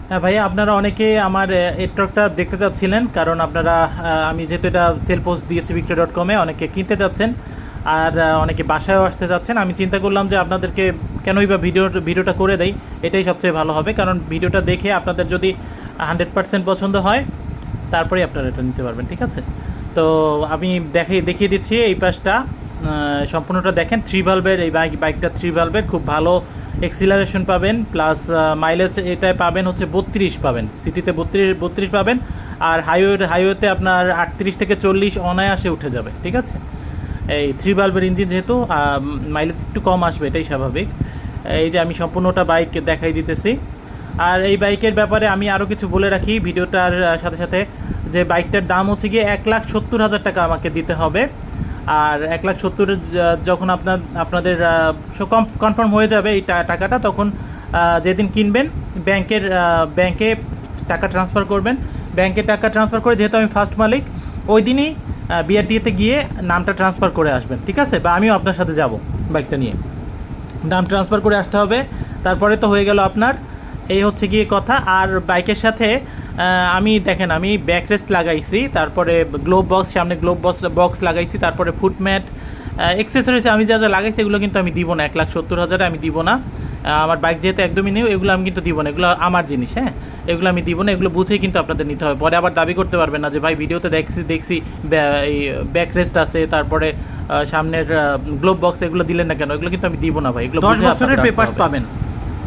হ্যাঁ ভাইয়া, আপনারা অনেকে আমার এই ট্রাকটা দেখতে চাচ্ছিলেন, কারণ আপনারা আমি যেহেতু এটা সেল পোস্ট দিয়েছি victoria.com-এ, অনেকে কিনতে চাচ্ছেন আর অনেকে বাসায়ও আসতে চাচ্ছেন। আমি চিন্তা করলাম যে আপনাদেরকে কেনই বা ভিডিওটা করে দেই, এটাই সবচেয়ে ভালো হবে। কারণ ভিডিওটা দেখে আপনাদের যদি 100% পছন্দ হয় তারপরেই আপনারা এটা নিতে পারবেন, ঠিক আছে? তো আমি দেখিয়ে দিচ্ছি এই পাশটা, সম্পূর্ণটা দেখেন। 3 valve-এর এই বাইকটা 3 valve-এর, খুব ভালো এক্সিলারেশন পাবেন, প্লাস মাইলেজ এটায় পাবেন হচ্ছে 32 পাবেন, সিটিতে 32 পাবেন, আর হাইওয়েতে আপনার 38 থেকে 40 অনায়াসে উঠে যাবে, ঠিক আছে? এই 3 valve-এর ইঞ্জিন যেহেতু মাইলেজ একটু কম আসবে, এটাই স্বাভাবিক। এই যে আমি সম্পূর্ণটা বাইক দেখাই দিতেছি। আর এই বাইকের ব্যাপারে আমি আরও কিছু বলে রাখি ভিডিওটার সাথে সাথে, যে বাইকটার দাম হচ্ছে গিয়ে 1,70,000 টাকা আমাকে দিতে হবে। আর 1,70,000 যখন আপনাদের কনফার্ম হয়ে যাবে এই টাকাটা, তখন যেদিন কিনবেন ব্যাংকে টাকা ট্রান্সফার করবেন। ব্যাংকে টাকা ট্রান্সফার করে, যেহেতু আমি ফার্স্ট মালিক, ওই দিনই বিআরটিএতে গিয়ে নামটা ট্রান্সফার করে আসবেন, ঠিক আছে? বা আমিও আপনার সাথে যাব বাইকটা নিয়ে, নাম ট্রান্সফার করে আসতে হবে। তারপরে তো হয়ে গেল আপনার, এই হচ্ছে গিয়ে কথা। আর বাইকের সাথে আমি দেখেন, আমি ব্যাকরেস্ট লাগাইছি, তারপরে গ্লোব বক্স, সামনে গ্লোব বক্স লাগাইছি, তারপরে ফুটম্যাট, অ্যাক্সেসরিজ আমি যা যা লাগাইছি এগুলো কিন্তু আমি দিব না, 1,70,000 আমি দিব না। আমার বাইক যেহেতু একদমই নিউ, এগুলো আমি কিন্তু দিব না, এগুলো আমার জিনিস, হ্যাঁ? এগুলো আমি দিব না, এগুলো বুঝেই কিন্তু আপনাদের নিতে হবে। পরে আবার দাবি করতে পারবেন না যে ভাই ভিডিওতে দেখছি এই ব্যাকরেস্ট আছে, তারপরে সামনের গ্লোব বক্স, এগুলো দিলেন না কেন? এগুলো কিন্তু আমি দিব না ভাই, এগুলো 10 বুঝে বছরের আপনাদের আসতে পেপারস হবে। পাবেন।